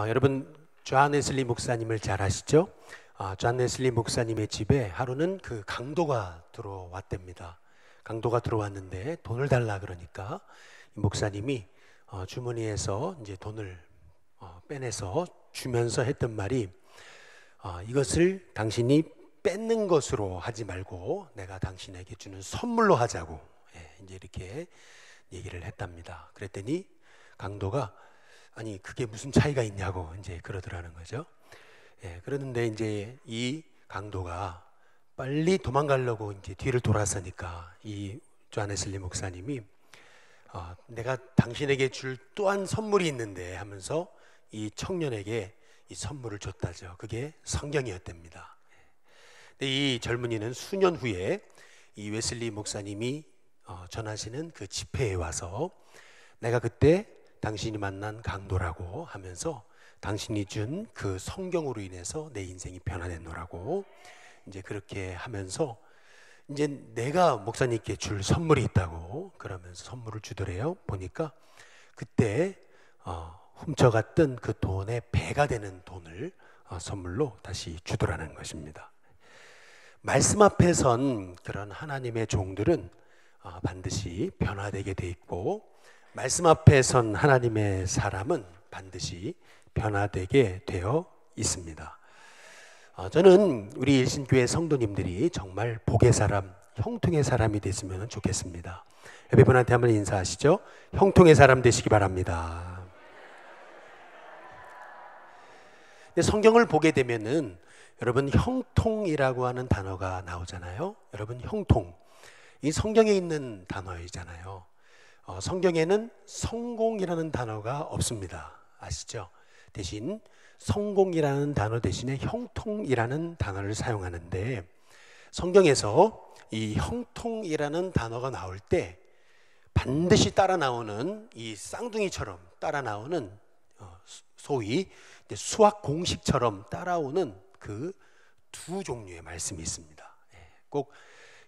여러분 존 웨슬리 목사님을 잘 아시죠? 존 웨슬리 목사님의 집에 하루는 그 강도가 들어왔답니다. 강도가 들어왔는데 돈을 달라 그러니까 이 목사님이 주머니에서 이제 돈을 빼내서 주면서 했던 말이 이것을 당신이 뺏는 것으로 하지 말고 내가 당신에게 주는 선물로 하자고 이제 이렇게 얘기를 했답니다. 그랬더니 강도가 아니 그게 무슨 차이가 있냐고 이제 그러더라는 거죠. 그러는데 이제 이 강도가 빨리 도망가려고 이제 뒤를 돌아서니까 이 존 웨슬리 목사님이 내가 당신에게 줄 또한 선물이 있는데 하면서 이 청년에게 이 선물을 줬다죠. 그게 성경이었답니다. 근데 이 젊은이는 수년 후에 이 웨슬리 목사님이 전하시는 그 집회에 와서 내가 그때 당신이 만난 강도라고 하면서 당신이 준 그 성경으로 인해서 내 인생이 변화됐노라고 이제 그렇게 하면서 이제 내가 목사님께 줄 선물이 있다고 그러면서 선물을 주더래요. 보니까 그때 훔쳐갔던 그 돈의 배가 되는 돈을 선물로 다시 주더라는 것입니다. 말씀 앞에 선 그런 하나님의 종들은 반드시 변화되게 돼 있고 말씀 앞에 선 하나님의 사람은 반드시 변화되게 되어 있습니다. 저는 우리 일신교회 성도님들이 정말 복의 사람, 형통의 사람이 됐으면 좋겠습니다. 옆에 분한테 한번 인사하시죠. 형통의 사람 되시기 바랍니다. 성경을 보게 되면은 여러분 형통이라고 하는 단어가 나오잖아요. 여러분 형통, 이 성경에 있는 단어이잖아요. 성경에는 성공이라는 단어가 없습니다. 아시죠? 대신 성공이라는 단어 대신에 형통이라는 단어를 사용하는데 성경에서 이 형통이라는 단어가 나올 때 반드시 따라 나오는 이 쌍둥이처럼 따라 나오는 소위 수학 공식처럼 따라오는 그 두 종류의 말씀이 있습니다. 꼭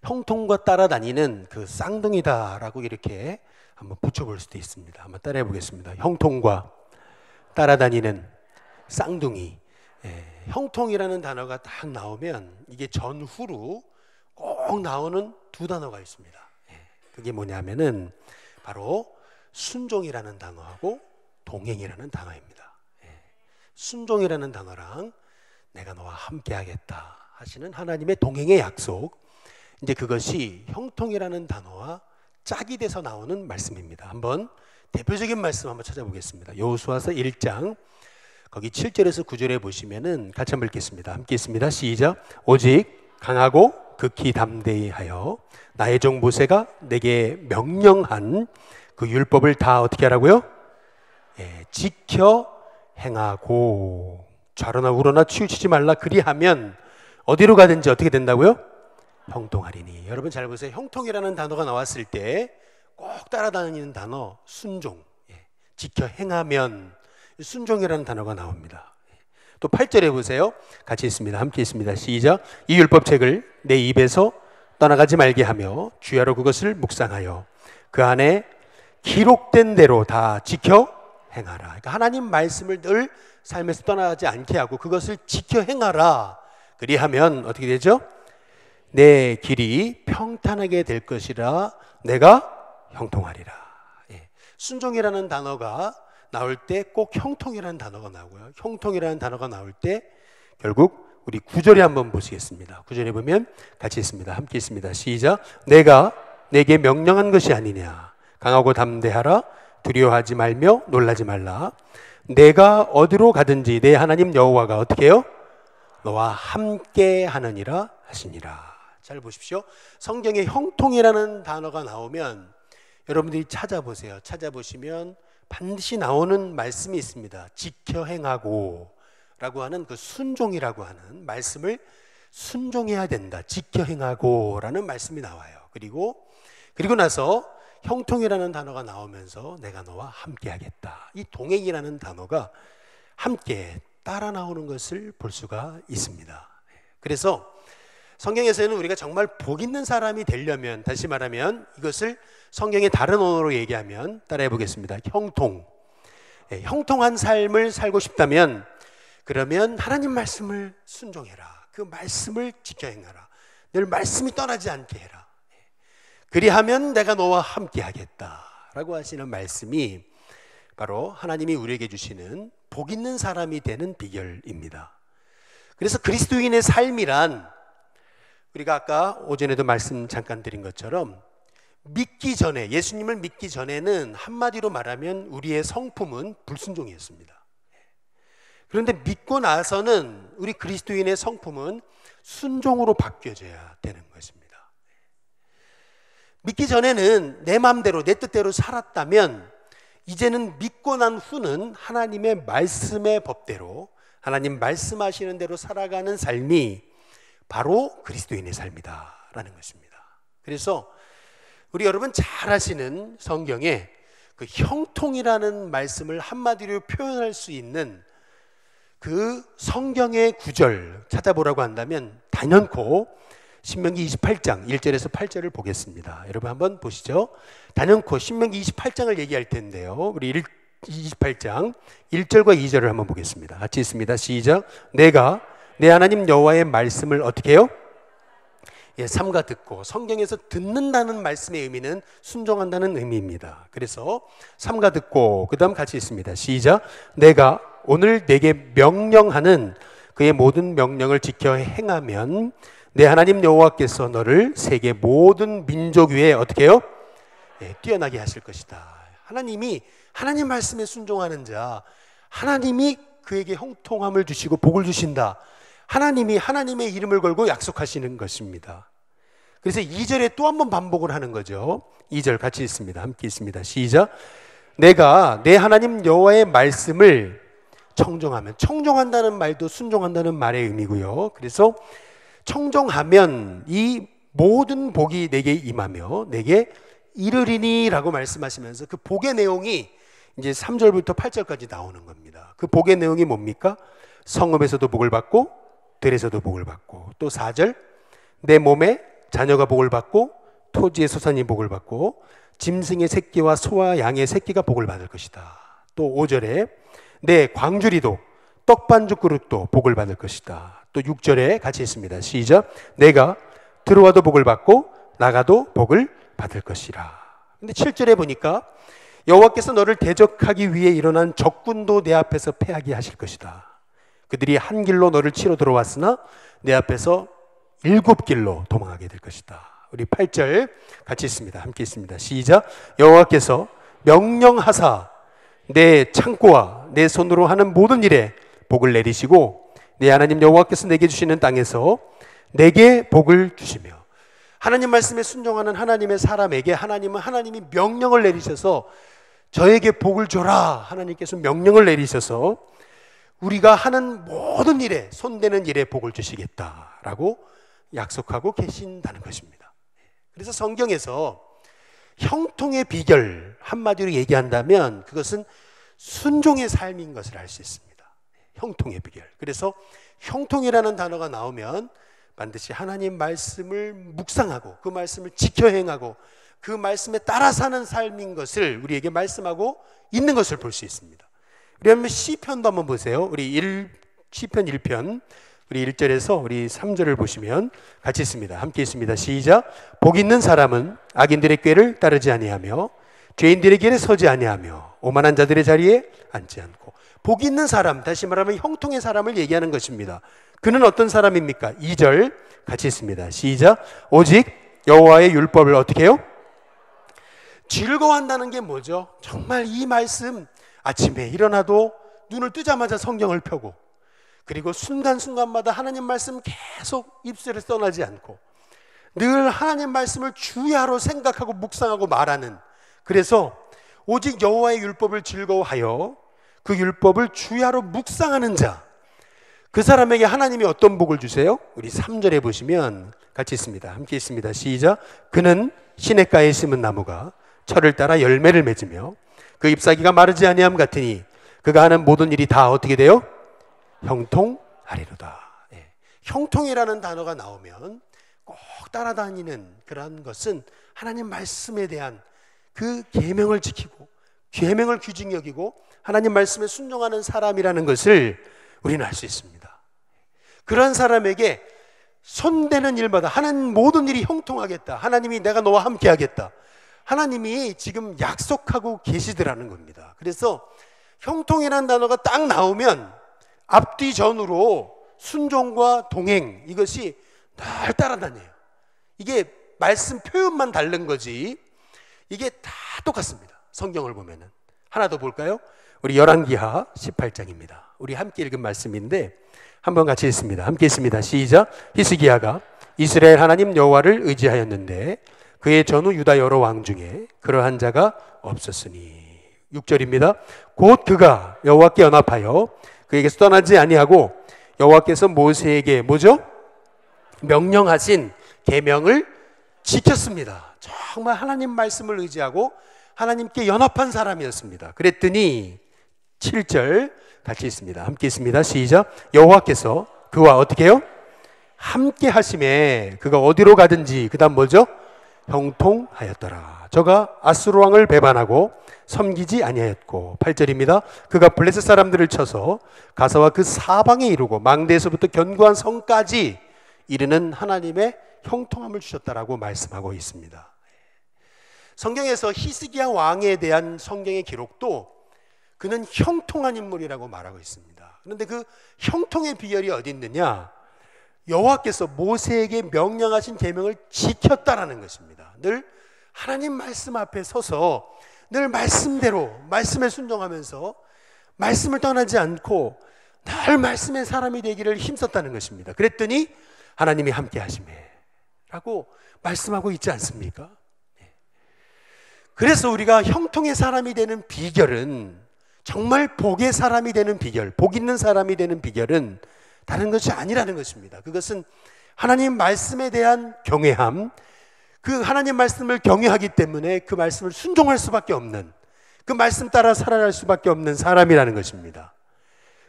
형통과 따라다니는 그 쌍둥이다라고 이렇게 한번 붙여볼 수도 있습니다. 한번 따라해 보겠습니다. 형통과 따라다니는 쌍둥이. 형통이라는 단어가 딱 나오면 이게 전후로 꼭 나오는 두 단어가 있습니다. 그게 뭐냐면은 바로 순종이라는 단어하고 동행이라는 단어입니다. 순종이라는 단어랑 내가 너와 함께 하겠다 하시는 하나님의 동행의 약속, 이제 그것이 형통이라는 단어와 짝이 돼서 나오는 말씀입니다. 한번 대표적인 말씀 한번 찾아보겠습니다. 여호수아서 1장 거기 7절에서 9절에 보시면은 같이 한번 읽겠습니다. 함께 있습니다. 시작. 오직 강하고 극히 담대히 하여 나의 종 모세가 내게 명령한 그 율법을 다 어떻게 하라고요? 지켜 행하고 좌로나 우로나 치우치지 말라. 그리하면 어디로 가든지 어떻게 된다고요? 형통하리니. 여러분 잘 보세요. 형통이라는 단어가 나왔을 때 꼭 따라다니는 단어 순종, 지켜 행하면 순종이라는 단어가 나옵니다. 또 8절에 보세요. 같이 있습니다. 함께 있습니다. 시작. 이 율법책을 내 입에서 떠나가지 말게 하며 주야로 그것을 묵상하여 그 안에 기록된 대로 다 지켜 행하라. 그러니까 하나님 말씀을 늘 삶에서 떠나가지 않게 하고 그것을 지켜 행하라. 그리하면 어떻게 되죠? 내 길이 평탄하게 될 것이라 내가 형통하리라. 순종이라는 단어가 나올 때 꼭 형통이라는 단어가 나오고요. 형통이라는 단어가 나올 때 결국 우리 9절에 한번 보시겠습니다. 9절에 보면 같이 있습니다. 함께 있습니다. 시작. 내가 내게 명령한 것이 아니냐. 강하고 담대하라. 두려워하지 말며 놀라지 말라. 내가 어디로 가든지 내 하나님 여호와가 어떻게 해요? 너와 함께 하느니라 하시니라. 잘 보십시오. 성경에 형통이라는 단어가 나오면 여러분들이 찾아보세요. 찾아보시면 반드시 나오는 말씀이 있습니다. 지켜 행하고 라고 하는 그 순종이라고 하는 말씀을 순종해야 된다. 지켜 행하고 라는 말씀이 나와요. 그리고 나서 형통이라는 단어가 나오면서 내가 너와 함께 하겠다. 이 동행이라는 단어가 함께 따라 나오는 것을 볼 수가 있습니다. 그래서 성경에서는 우리가 정말 복 있는 사람이 되려면, 다시 말하면 이것을 성경의 다른 언어로 얘기하면 따라해 보겠습니다. 형통. 형통한 삶을 살고 싶다면 그러면 하나님 말씀을 순종해라. 그 말씀을 지켜 행하라. 늘 말씀이 떠나지 않게 해라. 그리하면 내가 너와 함께 하겠다 라고 하시는 말씀이 바로 하나님이 우리에게 주시는 복 있는 사람이 되는 비결입니다. 그래서 그리스도인의 삶이란 우리가 아까 오전에도 말씀 잠깐 드린 것처럼 믿기 전에, 예수님을 믿기 전에는 한마디로 말하면 우리의 성품은 불순종이었습니다. 그런데 믿고 나서는 우리 그리스도인의 성품은 순종으로 바뀌어져야 되는 것입니다. 믿기 전에는 내 마음대로 내 뜻대로 살았다면 이제는 믿고 난 후는 하나님의 말씀의 법대로 하나님 말씀하시는 대로 살아가는 삶이 바로 그리스도인의 삶이다라는 것입니다. 그래서 우리 여러분 잘 아시는 성경에 그 형통이라는 말씀을 한마디로 표현할 수 있는 그 성경의 구절 찾아보라고 한다면 단연코 신명기 28장 1절에서 8절을 보겠습니다. 여러분 한번 보시죠. 단연코 신명기 28장을 얘기할 텐데요. 우리 28장 1절과 2절을 한번 보겠습니다. 같이 있습니다. 시작. 내가 내 하나님 여호와의 말씀을 어떻게 해요? 삼가 듣고, 성경에서 듣는다는 말씀의 의미는 순종한다는 의미입니다. 그래서 삼가 듣고, 그 다음 같이 있습니다. 시작. 내가 오늘 내게 명령하는 그의 모든 명령을 지켜 행하면 내 하나님 여호와께서 너를 세계 모든 민족 위에 어떻게 해요? 뛰어나게 하실 것이다. 하나님이 하나님 말씀에 순종하는 자, 하나님이 그에게 형통함을 주시고 복을 주신다. 하나님이 하나님의 이름을 걸고 약속하시는 것입니다. 그래서 2절에 또 한 번 반복을 하는 거죠. 2절 같이 있습니다. 함께 있습니다. 시작. 내가 내 하나님 여호와의 말씀을 청종하면, 청종한다는 말도 순종한다는 말의 의미고요. 그래서 청종하면 이 모든 복이 내게 임하며 내게 이르리니 라고 말씀하시면서 그 복의 내용이 이제 3절부터 8절까지 나오는 겁니다. 그 복의 내용이 뭡니까? 성읍에서도 복을 받고 들에서도 복을 받고, 또 4절 내 몸에 자녀가 복을 받고 토지의 소산이 복을 받고 짐승의 새끼와 소와 양의 새끼가 복을 받을 것이다. 또 5절에 내 광주리도 떡반죽 그릇도 복을 받을 것이다. 또 6절에 같이 있습니다. 시작. 내가 들어와도 복을 받고 나가도 복을 받을 것이라. 근데 7절에 보니까 여호와께서 너를 대적하기 위해 일어난 적군도 내 앞에서 패하게 하실 것이다. 그들이 한 길로 너를 치러 들어왔으나 내 앞에서 7길로 도망하게 될 것이다. 우리 8절 같이 있습니다. 함께 있습니다. 시작. 여호와께서 명령하사 내 창고와 내 손으로 하는 모든 일에 복을 내리시고 내 하나님 여호와께서 내게 주시는 땅에서 내게 복을 주시며, 하나님 말씀에 순종하는 하나님의 사람에게 하나님은 하나님이 명령을 내리셔서 저에게 복을 줘라. 하나님께서 명령을 내리셔서 우리가 하는 모든 일에, 손대는 일에 복을 주시겠다라고 약속하고 계신다는 것입니다. 그래서 성경에서 형통의 비결 한마디로 얘기한다면 그것은 순종의 삶인 것을 알 수 있습니다. 형통의 비결. 그래서 형통이라는 단어가 나오면 반드시 하나님 말씀을 묵상하고 그 말씀을 지켜 행하고 그 말씀에 따라 사는 삶인 것을 우리에게 말씀하고 있는 것을 볼 수 있습니다. 우리 한번 시편도 한번 보세요. 우리 시편 1편 우리 1절에서 우리 3절을 보시면 같이 있습니다. 함께 있습니다. 시작. 복 있는 사람은 악인들의 꾀를 따르지 아니하며 죄인들의 길에 서지 아니하며 오만한 자들의 자리에 앉지 않고. 복 있는 사람, 다시 말하면 형통의 사람을 얘기하는 것입니다. 그는 어떤 사람입니까? 2절 같이 있습니다. 시작. 오직 여호와의 율법을 어떻게 해요? 즐거워한다는 게 뭐죠? 정말 이 말씀 아침에 일어나도 눈을 뜨자마자 성경을 펴고, 그리고 순간순간마다 하나님 말씀 계속 입술에 떠나지 않고 늘 하나님 말씀을 주야로 생각하고 묵상하고 말하는, 그래서 오직 여호와의 율법을 즐거워하여 그 율법을 주야로 묵상하는 자, 그 사람에게 하나님이 어떤 복을 주세요? 우리 3절에 보시면 같이 있습니다. 함께 있습니다. 시작. 그는 시냇가에 심은 나무가 철을 따라 열매를 맺으며 그 잎사귀가 마르지 아니함 같으니 그가 하는 모든 일이 다 어떻게 돼요? 형통하리로다. 형통이라는 단어가 나오면 꼭 따라다니는 그런 것은 하나님 말씀에 대한 그 계명을 지키고 계명을 귀중히 여기고 하나님 말씀에 순종하는 사람이라는 것을 우리는 알 수 있습니다. 그런 사람에게 손대는 일마다 하는 모든 일이 형통하겠다. 하나님이 내가 너와 함께 하겠다. 하나님이 지금 약속하고 계시더라는 겁니다. 그래서 형통이라는 단어가 딱 나오면 앞뒤 전으로 순종과 동행, 이것이 늘 따라다녀요. 이게 말씀 표현만 다른 거지 이게 다 똑같습니다. 성경을 보면은. 하나 더 볼까요? 우리 열왕기하 18장입니다. 우리 함께 읽은 말씀인데 한번 같이 읽습니다. 함께 읽습니다. 시작. 히스기야가 이스라엘 하나님 여호와를 의지하였는데 그의 전후 유다 여러 왕 중에 그러한 자가 없었으니. 6절입니다. 곧 그가 여호와께 연합하여 그에게서 떠나지 아니하고 여호와께서 모세에게 뭐죠? 명령하신 계명을 지켰습니다. 정말 하나님 말씀을 의지하고 하나님께 연합한 사람이었습니다. 그랬더니 7절 같이 있습니다. 함께 있습니다. 시작. 여호와께서 그와 어떻게 해요? 함께 하심에 그가 어디로 가든지 그 다음 뭐죠? 형통하였더라. 저가 아수르 왕을 배반하고 섬기지 아니하였고. 8절입니다. 그가 블레셋 사람들을 쳐서 가사와 그 사방에 이르고 망대에서부터 견고한 성까지 이르는 하나님의 형통함을 주셨다라고 말씀하고 있습니다. 성경에서 히스기야 왕에 대한 성경의 기록도 그는 형통한 인물이라고 말하고 있습니다. 그런데 그 형통의 비결이 어디 있느냐? 여호와께서 모세에게 명령하신 계명을 지켰다라는 것입니다. 늘 하나님 말씀 앞에 서서 늘 말씀대로 말씀에 순종하면서 말씀을 떠나지 않고 늘 말씀의 사람이 되기를 힘썼다는 것입니다. 그랬더니 하나님이 함께 하심에 라고 말씀하고 있지 않습니까? 그래서 우리가 형통의 사람이 되는 비결은, 정말 복의 사람이 되는 비결, 복 있는 사람이 되는 비결은 다른 것이 아니라는 것입니다. 그것은 하나님 말씀에 대한 경외함, 그 하나님 말씀을 경외하기 때문에 그 말씀을 순종할 수밖에 없는, 그 말씀 따라 살아갈 수밖에 없는 사람이라는 것입니다.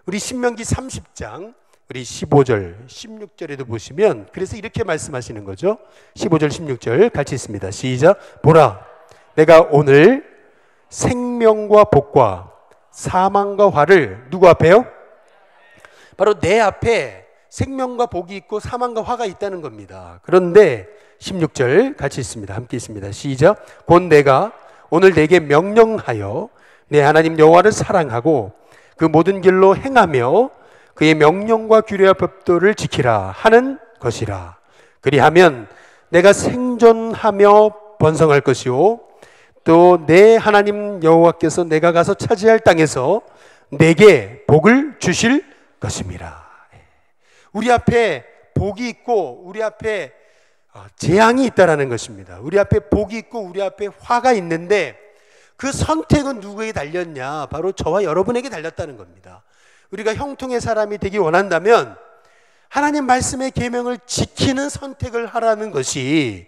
우리 신명기 30장 우리 15절 16절에도 보시면 그래서 이렇게 말씀하시는 거죠. 15절 16절 같이 있습니다. 시작. 보라, 내가 오늘 생명과 복과 사망과 화를 누구 앞에요? 바로 내 앞에 생명과 복이 있고 사망과 화가 있다는 겁니다. 그런데 16절 같이 있습니다. 함께 있습니다. 시작. 곧 내가 오늘 내게 명령하여 내 하나님 여호와를 사랑하고 그 모든 길로 행하며 그의 명령과 규례와 법도를 지키라 하는 것이라. 그리하면 내가 생존하며 번성할 것이요 또 내 하나님 여호와께서 내가 가서 차지할 땅에서 내게 복을 주실 것임이라. 우리 앞에 복이 있고 우리 앞에 재앙이 있다라는 것입니다. 우리 앞에 복이 있고 우리 앞에 화가 있는데 그 선택은 누구에게 달렸냐? 바로 저와 여러분에게 달렸다는 겁니다. 우리가 형통의 사람이 되기 원한다면 하나님 말씀의 계명을 지키는 선택을 하라는 것이,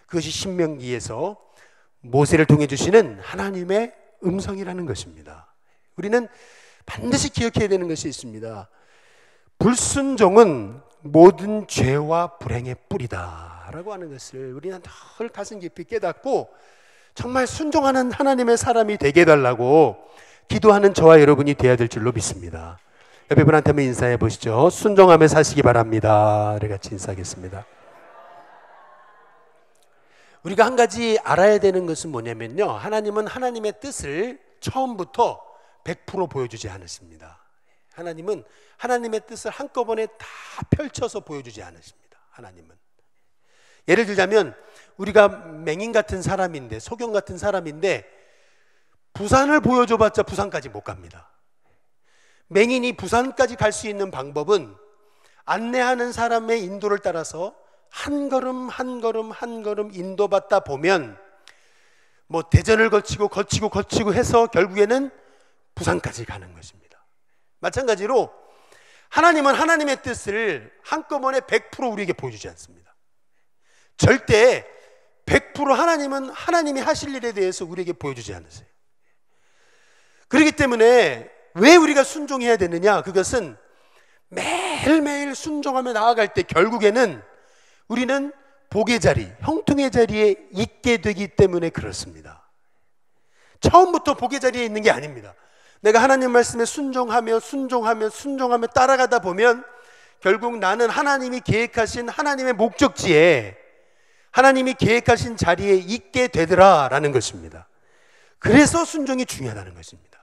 그것이 신명기에서 모세를 통해 주시는 하나님의 음성이라는 것입니다. 우리는 반드시 기억해야 되는 것이 있습니다. 불순종은 모든 죄와 불행의 뿌리다 라고 하는 것을 우리는 늘 가슴 깊이 깨닫고 정말 순종하는 하나님의 사람이 되게 해달라고 기도하는 저와 여러분이 되어야 될 줄로 믿습니다. 옆에 분한테 한번 인사해 보시죠. 순종하며 사시기 바랍니다. 우리 같이 인사하겠습니다. 우리가 한 가지 알아야 되는 것은 뭐냐면요, 하나님은 하나님의 뜻을 처음부터 100% 보여주지 않으십니다. 하나님은 하나님의 뜻을 한꺼번에 다 펼쳐서 보여주지 않으십니다. 하나님은. 예를 들자면 우리가 맹인 같은 사람인데, 소경 같은 사람인데 부산을 보여줘봤자 부산까지 못 갑니다. 맹인이 부산까지 갈 수 있는 방법은 안내하는 사람의 인도를 따라서 한 걸음 한 걸음 한 걸음 인도받다 보면 뭐 대전을 거치고 해서 결국에는 부산까지 가는 것입니다. 마찬가지로 하나님은 하나님의 뜻을 한꺼번에 100% 우리에게 보여주지 않습니다. 절대 100% 하나님은 하나님이 하실 일에 대해서 우리에게 보여주지 않으세요. 그렇기 때문에 왜 우리가 순종해야 되느냐? 그것은 매일매일 순종하며 나아갈 때 결국에는 우리는 복의 자리, 형통의 자리에 있게 되기 때문에 그렇습니다. 처음부터 복의 자리에 있는 게 아닙니다. 내가 하나님 말씀에 순종하며 따라가다 보면 결국 나는 하나님이 계획하신 하나님의 목적지에, 하나님이 계획하신 자리에 있게 되더라라는 것입니다. 그래서 순종이 중요하다는 것입니다.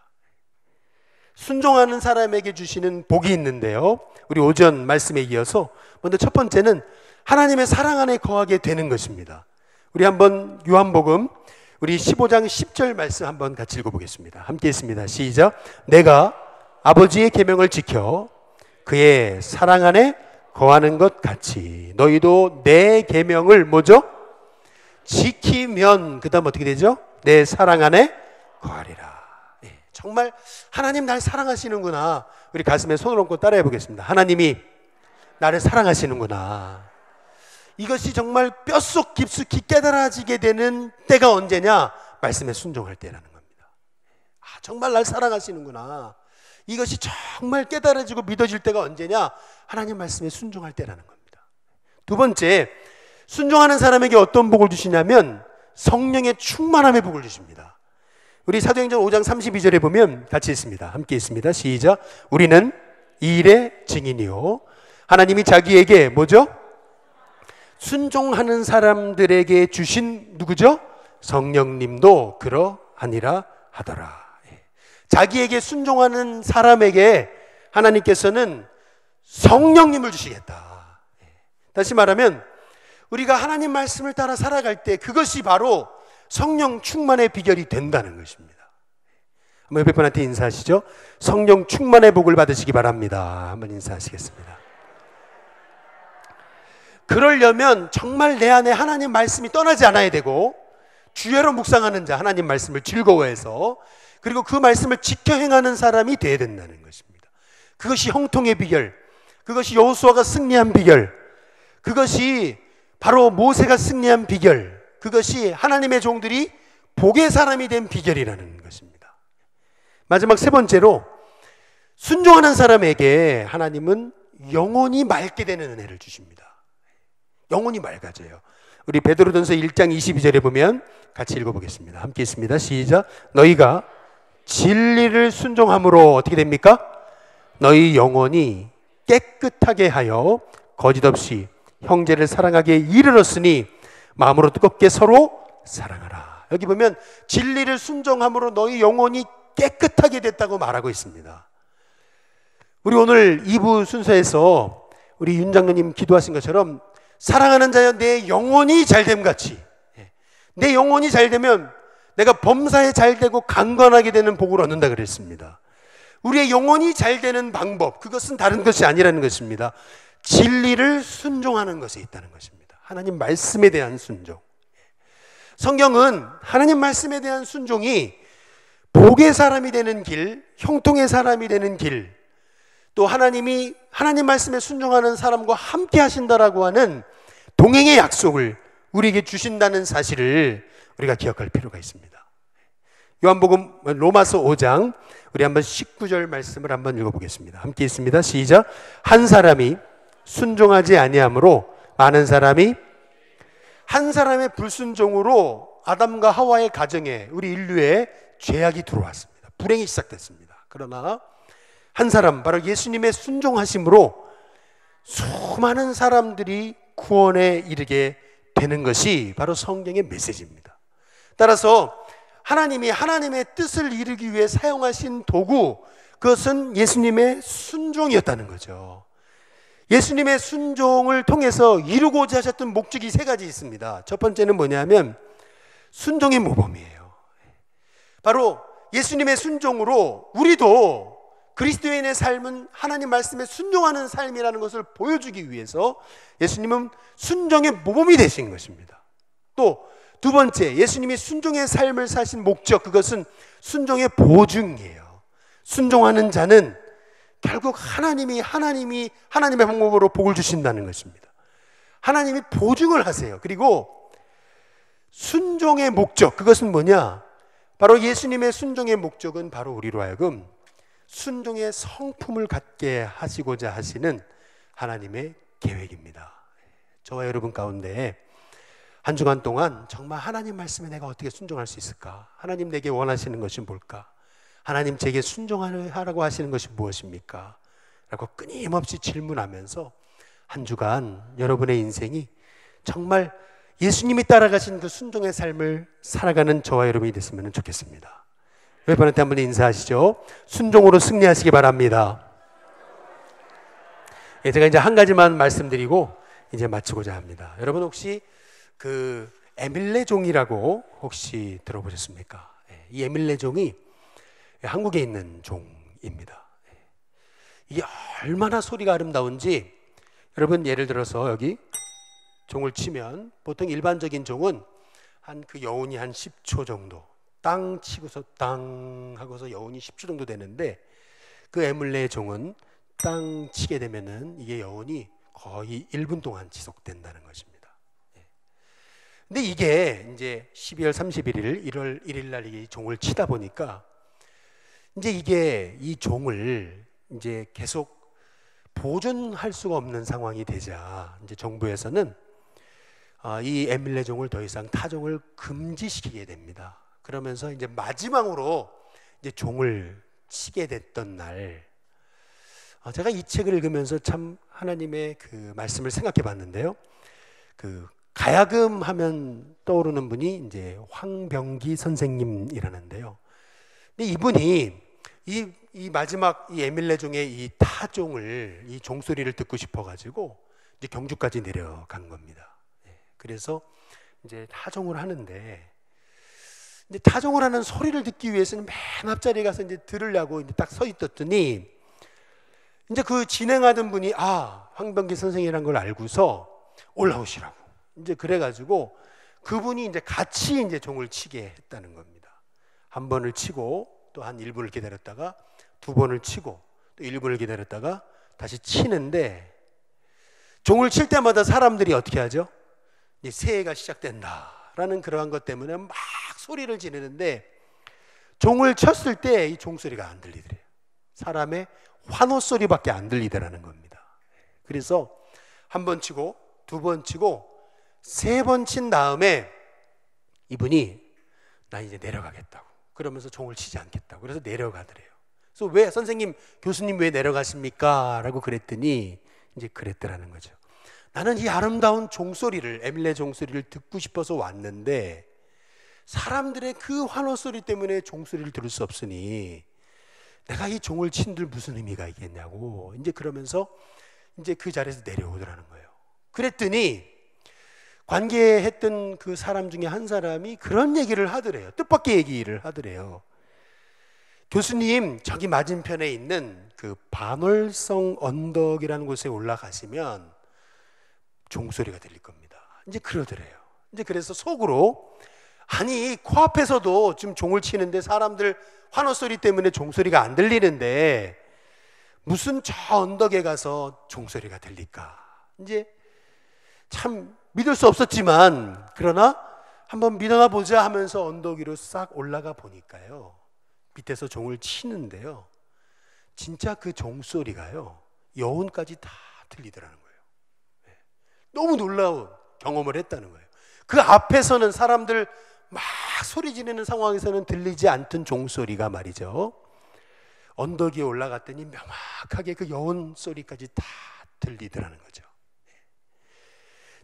순종하는 사람에게 주시는 복이 있는데요, 우리 오전 말씀에 이어서 먼저 첫 번째는 하나님의 사랑 안에 거하게 되는 것입니다. 우리 한번 요한복음 우리 15장 10절 말씀 한번 같이 읽어보겠습니다. 함께 있습니다. 시작. 내가 아버지의 계명을 지켜 그의 사랑 안에 거하는 것 같이 너희도 내 계명을 뭐죠? 지키면, 그 다음 어떻게 되죠? 내 사랑 안에 거하리라. 정말 하나님 날 사랑하시는구나. 우리 가슴에 손을 얹고 따라해 보겠습니다. 하나님이 나를 사랑하시는구나. 이것이 정말 뼛속 깊숙이 깨달아지게 되는 때가 언제냐? 말씀에 순종할 때라는 겁니다. 정말 날 사랑하시는구나. 이것이 정말 깨달아지고 믿어질 때가 언제냐? 하나님 말씀에 순종할 때라는 겁니다. 두 번째, 순종하는 사람에게 어떤 복을 주시냐면 성령의 충만함의 복을 주십니다. 우리 사도행전 5장 32절에 보면 같이 있습니다. 함께 있습니다. 시작. 우리는 이 일의 증인이요 하나님이 자기에게 뭐죠? 순종하는 사람들에게 주신 누구죠? 성령님도 그러하니라 하더라. 자기에게 순종하는 사람에게 하나님께서는 성령님을 주시겠다. 다시 말하면 우리가 하나님 말씀을 따라 살아갈 때 그것이 바로 성령 충만의 비결이 된다는 것입니다. 한번 옆에 분한테 인사하시죠. 성령 충만의 복을 받으시기 바랍니다. 한번 인사하시겠습니다. 그러려면 정말 내 안에 하나님 말씀이 떠나지 않아야 되고, 주야로 묵상하는 자, 하나님 말씀을 즐거워해서, 그리고 그 말씀을 지켜 행하는 사람이 되어야 된다는 것입니다. 그것이 형통의 비결, 그것이 여호수아가 승리한 비결, 그것이 바로 모세가 승리한 비결, 그것이 하나님의 종들이 복의 사람이 된 비결이라는 것입니다. 마지막 세 번째로, 순종하는 사람에게 하나님은 영원히 맑게 되는 은혜를 주십니다. 영원히 맑아져요. 우리 베드로전서 1장 22절에 보면 같이 읽어보겠습니다. 함께 있습니다. 시작. 너희가 진리를 순종함으로 어떻게 됩니까? 너희 영혼이 깨끗하게 하여 거짓 없이 형제를 사랑하기에 이르렀으니 마음으로 뜨겁게 서로 사랑하라. 여기 보면 진리를 순종함으로 너희 영혼이 깨끗하게 됐다고 말하고 있습니다. 우리 오늘 2부 순서에서 우리 윤 장로님 기도하신 것처럼 사랑하는 자여 내 영혼이 잘됨 같이, 내 영혼이 잘되면 내가 범사에 잘되고 강건하게 되는 복을 얻는다 그랬습니다. 우리의 영혼이 잘되는 방법, 그것은 다른 것이 아니라는 것입니다. 진리를 순종하는 것에 있다는 것입니다. 하나님 말씀에 대한 순종. 성경은 하나님 말씀에 대한 순종이 복의 사람이 되는 길, 형통의 사람이 되는 길, 또 하나님이 하나님 말씀에 순종하는 사람과 함께 하신다라고 하는 동행의 약속을 우리에게 주신다는 사실을 우리가 기억할 필요가 있습니다. 요한복음 로마서 5장 우리 한번 19절 말씀을 한번 읽어보겠습니다. 함께 있습니다. 시작. 한 사람이 순종하지 아니하므로 많은 사람이, 한 사람의 불순종으로 아담과 하와의 가정에, 우리 인류에 죄악이 들어왔습니다. 불행이 시작됐습니다. 그러나 한 사람, 바로 예수님의 순종하심으로 수많은 사람들이 구원에 이르게 되는 것이 바로 성경의 메시지입니다. 따라서 하나님이 하나님의 뜻을 이루기 위해 사용하신 도구, 그것은 예수님의 순종이었다는 거죠. 예수님의 순종을 통해서 이루고자 하셨던 목적이 세 가지 있습니다. 첫 번째는 뭐냐면 순종의 모범이에요. 바로 예수님의 순종으로 우리도 그리스도인의 삶은 하나님 말씀에 순종하는 삶이라는 것을 보여주기 위해서 예수님은 순종의 모범이 되신 것입니다. 또 두 번째, 예수님이 순종의 삶을 사신 목적, 그것은 순종의 보증이에요. 순종하는 자는 결국 하나님의 방법으로 복을 주신다는 것입니다. 하나님이 보증을 하세요. 그리고 순종의 목적, 그것은 뭐냐? 바로 예수님의 순종의 목적은 바로 우리로 하여금 순종의 성품을 갖게 하시고자 하시는 하나님의 계획입니다. 저와 여러분 가운데 한 주간 동안 정말 하나님 말씀에 내가 어떻게 순종할 수 있을까? 하나님 내게 원하시는 것이 뭘까? 하나님 제게 순종하라고 하시는 것이 무엇입니까? 라고 끊임없이 질문하면서 한 주간 여러분의 인생이 정말 예수님이 따라가신 그 순종의 삶을 살아가는 저와 여러분이 됐으면 좋겠습니다. 여러분한테 한번 인사하시죠. 순종으로 승리하시기 바랍니다. 제가 이제 한 가지만 말씀드리고 이제 마치고자 합니다. 여러분 혹시 그 에밀레 종이라고 혹시 들어보셨습니까? 이 에밀레 종이 한국에 있는 종입니다. 이게 얼마나 소리가 아름다운지 여러분 예를 들어서 여기 종을 치면 보통 일반적인 종은 한 그 여운이 한 10초 정도 땅 치고서 땅 하고서 여운이 10초 정도 되는데 그 에밀레 종은 땅 치게 되면은 이게 여운이 거의 1분 동안 지속된다는 것입니다. 근데 이게 이제 12월 31일, 1월 1일 날 이 종을 치다 보니까 이제 이게 이 종을 이제 계속 보존할 수가 없는 상황이 되자 이제 정부에서는 이 에밀레 종을 더 이상 타종을 금지시키게 됩니다. 그러면서 이제 마지막으로 이제 종을 치게 됐던 날, 제가 이 책을 읽으면서 참 하나님의 그 말씀을 생각해 봤는데요. 그 가야금 하면 떠오르는 분이 이제 황병기 선생님이라는데요. 근데 이분이 이 마지막 이 에밀레 종의 이 타종을, 이 종소리를 듣고 싶어가지고 이제 경주까지 내려간 겁니다. 그래서 이제 타종을 하는데, 이제 타종을 하는 소리를 듣기 위해서는 맨 앞자리에 가서 이제 들으려고 이제 딱 서 있었더니, 이제 그 진행하던 분이 황병기 선생이라는 걸 알고서 올라오시라고. 이제 그래가지고 그분이 이제 같이 이제 종을 치게 했다는 겁니다. 한 번을 치고 또 한 1분을 기다렸다가 두 번을 치고 또 1분을 기다렸다가 다시 치는데, 종을 칠 때마다 사람들이 어떻게 하죠? 이제 새해가 시작된다라는 그러한 것 때문에 막 소리를 지르는데, 종을 쳤을 때 이 종소리가 안 들리더래요. 사람의 환호 소리밖에 안 들리더라는 겁니다. 그래서 한 번 치고 두 번 치고 세 번 친 다음에 이분이 나 이제 내려가겠다고, 그러면서 종을 치지 않겠다고, 그래서 내려가더래요. 그래서 왜 선생님, 교수님 왜 내려가십니까? 라고 그랬더니 이제 그랬더라는 거죠. 나는 이 아름다운 종소리를, 에밀레 종소리를 듣고 싶어서 왔는데 사람들의 그 환호 소리 때문에 종소리를 들을 수 없으니 내가 이 종을 친들 무슨 의미가 있겠냐고, 이제 그러면서 이제 그 자리에서 내려오더라는 거예요. 그랬더니 관계했던 그 사람 중에 한 사람이 그런 얘기를 하더래요. 뜻밖의 얘기를 하더래요. 교수님, 저기 맞은편에 있는 그 반월성 언덕이라는 곳에 올라가시면 종소리가 들릴 겁니다. 이제 그러더래요. 이제 그래서 속으로, 아니 코앞에서도 지금 종을 치는데 사람들 환호 소리 때문에 종소리가 안 들리는데 무슨 저 언덕에 가서 종소리가 들릴까? 이제 참 믿을 수 없었지만, 그러나 한번 믿어나 보자 하면서 언덕 위로 싹 올라가 보니까요, 밑에서 종을 치는데요, 진짜 그 종소리가요 여운까지 다 들리더라는 거예요. 너무 놀라운 경험을 했다는 거예요. 그 앞에서는 사람들 막 소리 지르는 상황에서는 들리지 않던 종소리가 말이죠, 언덕 위에 올라갔더니 명확하게 그 여운 소리까지 다 들리더라는 거죠.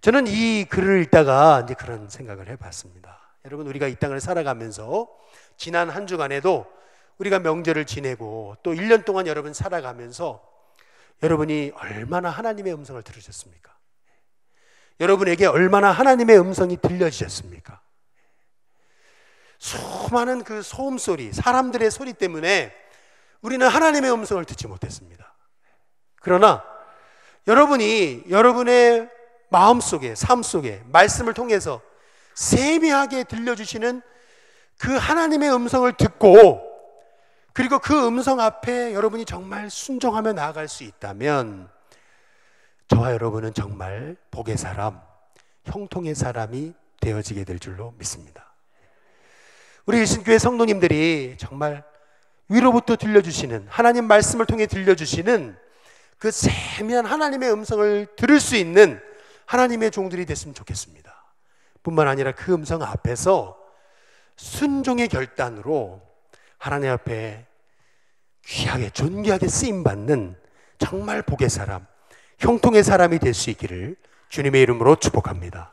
저는 이 글을 읽다가 이제 그런 생각을 해봤습니다. 여러분, 우리가 이 땅을 살아가면서 지난 한 주간에도 우리가 명절을 지내고 또 1년 동안 여러분 살아가면서 여러분이 얼마나 하나님의 음성을 들으셨습니까? 여러분에게 얼마나 하나님의 음성이 들려지셨습니까? 수많은 그 소음소리, 사람들의 소리 때문에 우리는 하나님의 음성을 듣지 못했습니다. 그러나 여러분이 여러분의 마음속에, 삶 속에 말씀을 통해서 세미하게 들려주시는 그 하나님의 음성을 듣고, 그리고 그 음성 앞에 여러분이 정말 순종하며 나아갈 수 있다면 저와 여러분은 정말 복의 사람, 형통의 사람이 되어지게 될 줄로 믿습니다. 우리 일신교회 성도님들이 정말 위로부터 들려주시는, 하나님 말씀을 통해 들려주시는 그 세미한 하나님의 음성을 들을 수 있는 하나님의 종들이 됐으면 좋겠습니다. 뿐만 아니라 그 음성 앞에서 순종의 결단으로 하나님 앞에 귀하게 존귀하게 쓰임받는 정말 복의 사람, 형통의 사람이 될 수 있기를 주님의 이름으로 축복합니다.